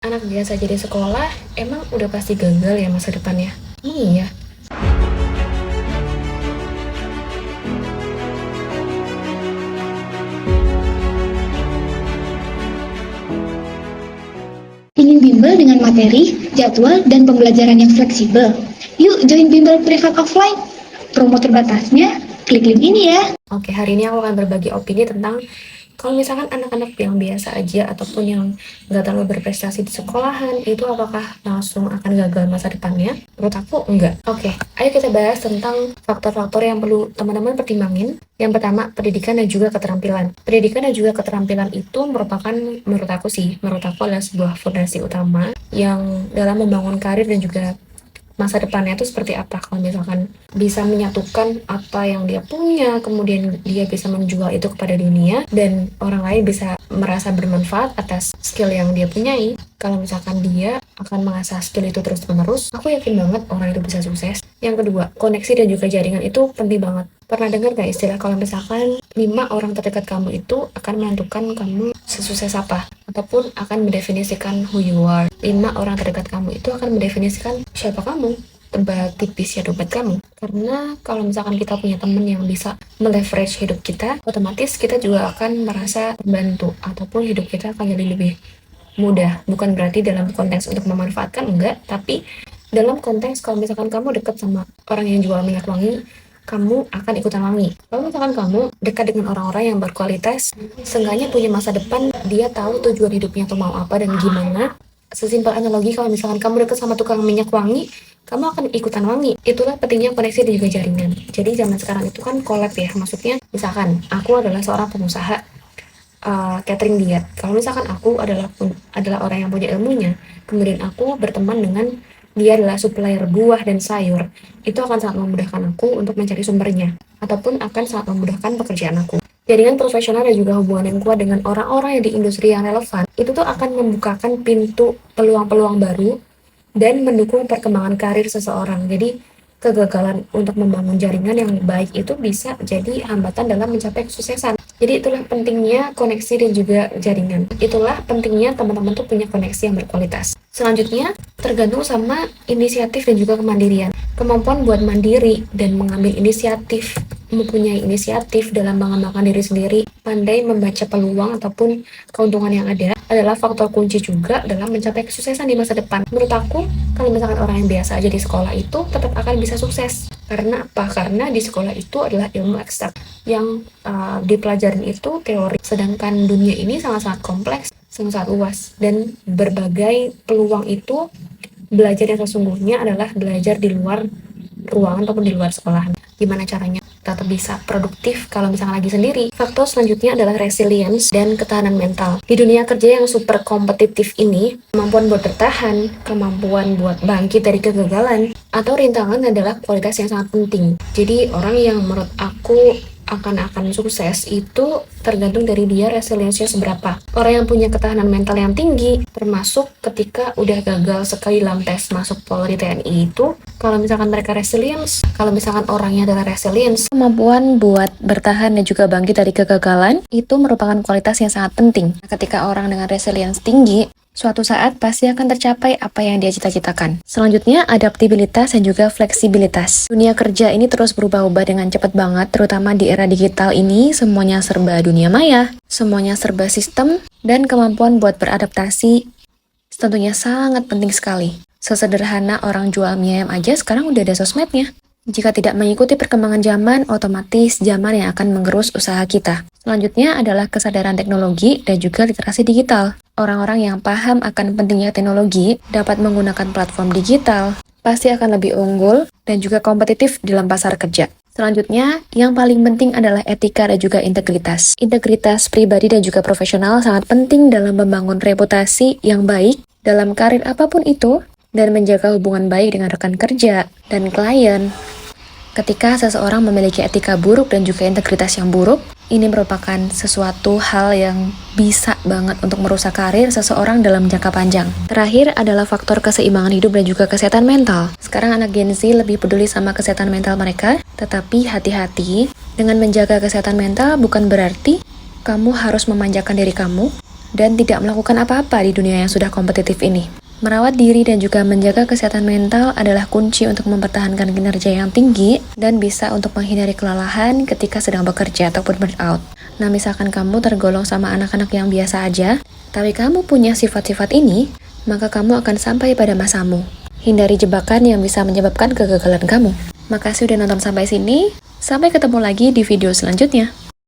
Anak biasa jadi sekolah, emang udah pasti gagal ya masa depannya? Iya. Ingin bimbel dengan materi, jadwal, dan pembelajaran yang fleksibel? Yuk join bimbel privat offline. Promo terbatasnya, klik link ini ya. Oke, hari ini aku akan berbagi opini tentang kalau misalkan anak-anak yang biasa aja ataupun yang nggak terlalu berprestasi di sekolahan, itu apakah langsung akan gagal masa depannya? Menurut aku, enggak. Oke, ayo kita bahas tentang faktor-faktor yang perlu teman-teman pertimbangin. Yang pertama, pendidikan dan juga keterampilan. Pendidikan dan juga keterampilan itu merupakan, menurut aku adalah sebuah fondasi utama yang dalam membangun karir dan juga masa depannya itu seperti apa. Kalau misalkan bisa menyatukan apa yang dia punya, kemudian dia bisa menjual itu kepada dunia dan orang lain bisa merasa bermanfaat atas skill yang dia punyai. Kalau misalkan dia akan mengasah skill itu terus-menerus, aku yakin banget orang itu bisa sukses. Yang kedua, koneksi dan juga jaringan itu penting banget. Pernah dengar gak istilah kalau misalkan 5 orang terdekat kamu itu akan menentukan kamu sesukses apa? Ataupun akan mendefinisikan who you are. 5 orang terdekat kamu itu akan mendefinisikan siapa kamu, tebal tipis ya dompet kamu. Karena kalau misalkan kita punya temen yang bisa meleverage hidup kita, otomatis kita juga akan merasa terbantu ataupun hidup kita akan jadi lebih mudah. Bukan berarti dalam konteks untuk memanfaatkan, enggak, tapi dalam konteks kalau misalkan kamu dekat sama orang yang jual minyak wangi, kamu akan ikutan wangi. Kalau misalkan kamu dekat dengan orang-orang yang berkualitas, seenggaknya punya masa depan, dia tahu tujuan hidupnya tuh mau apa dan gimana. Sesimpel analogi, kalau misalkan kamu dekat sama tukang minyak wangi, kamu akan ikutan wangi. Itulah pentingnya koneksi dan juga jaringan. Jadi zaman sekarang itu kan collab ya, maksudnya misalkan aku adalah seorang pengusaha catering diet. Kalau misalkan aku adalah orang yang punya ilmunya, kemudian aku berteman dengan dia adalah supplier buah dan sayur, itu akan sangat memudahkan aku untuk mencari sumbernya, ataupun akan sangat memudahkan pekerjaan aku. Jaringan profesional dan juga hubungan yang kuat dengan orang-orang yang di industri yang relevan, itu tuh akan membukakan pintu peluang-peluang baru dan mendukung perkembangan karir seseorang. Jadi kegagalan untuk membangun jaringan yang baik itu bisa jadi hambatan dalam mencapai kesuksesan. Jadi itulah pentingnya koneksi dan juga jaringan. Itulah pentingnya teman-teman tuh punya koneksi yang berkualitas. Selanjutnya, tergantung sama inisiatif dan juga kemandirian. Kemampuan buat mandiri dan mengambil inisiatif, mempunyai inisiatif dalam mengembangkan diri sendiri, pandai membaca peluang ataupun keuntungan yang ada, adalah faktor kunci juga dalam mencapai kesuksesan di masa depan. Menurut aku, kalau misalkan orang yang biasa aja di sekolah itu tetap akan bisa sukses. Karena apa? Karena di sekolah itu adalah ilmu eksak yang dipelajarin itu teori. Sedangkan dunia ini sangat-sangat kompleks, sangat-sangat luas, dan berbagai peluang itu belajar yang sesungguhnya adalah belajar di luar ruangan ataupun di luar sekolahan. Gimana caranya tetap bisa produktif kalau misalnya lagi sendiri? Faktor selanjutnya adalah resilience dan ketahanan mental. Di dunia kerja yang super kompetitif ini, kemampuan buat bertahan, kemampuan buat bangkit dari kegagalan, atau rintangan adalah kualitas yang sangat penting. Jadi orang yang menurut aku akan sukses itu tergantung dari dia resiliensinya seberapa. Orang yang punya ketahanan mental yang tinggi, termasuk ketika udah gagal sekali dalam tes masuk Polri TNI itu, kalau misalkan mereka resilience, kalau misalkan orangnya adalah resilience, kemampuan buat bertahan dan juga bangkit dari kegagalan, itu merupakan kualitas yang sangat penting. Ketika orang dengan resilience tinggi, suatu saat pasti akan tercapai apa yang dia cita-citakan. Selanjutnya, adaptabilitas dan juga fleksibilitas. Dunia kerja ini terus berubah-ubah dengan cepat banget, terutama di era digital ini, semuanya serba dunia maya, semuanya serba sistem, dan kemampuan buat beradaptasi tentunya sangat penting sekali. Sesederhana orang jual mie ayam aja sekarang udah ada sosmednya. Jika tidak mengikuti perkembangan zaman, otomatis zaman yang akan mengerus usaha kita. Selanjutnya adalah kesadaran teknologi dan juga literasi digital. Orang-orang yang paham akan pentingnya teknologi dapat menggunakan platform digital, pasti akan lebih unggul dan juga kompetitif dalam pasar kerja. Selanjutnya, yang paling penting adalah etika dan juga integritas. Integritas pribadi dan juga profesional sangat penting dalam membangun reputasi yang baik dalam karir apapun itu, dan menjaga hubungan baik dengan rekan kerja dan klien. Ketika seseorang memiliki etika buruk dan juga integritas yang buruk, ini merupakan sesuatu hal yang bisa banget untuk merusak karir seseorang dalam jangka panjang. Terakhir adalah faktor keseimbangan hidup dan juga kesehatan mental. Sekarang anak Gen Z lebih peduli sama kesehatan mental mereka, tetapi hati-hati, dengan menjaga kesehatan mental bukan berarti kamu harus memanjakan diri kamu, dan tidak melakukan apa-apa di dunia yang sudah kompetitif ini. Merawat diri dan juga menjaga kesehatan mental adalah kunci untuk mempertahankan kinerja yang tinggi dan bisa untuk menghindari kelelahan ketika sedang bekerja ataupun burnout. Nah, misalkan kamu tergolong sama anak-anak yang biasa aja, tapi kamu punya sifat-sifat ini, maka kamu akan sampai pada masamu. Hindari jebakan yang bisa menyebabkan kegagalan kamu. Makasih udah nonton sampai sini, sampai ketemu lagi di video selanjutnya.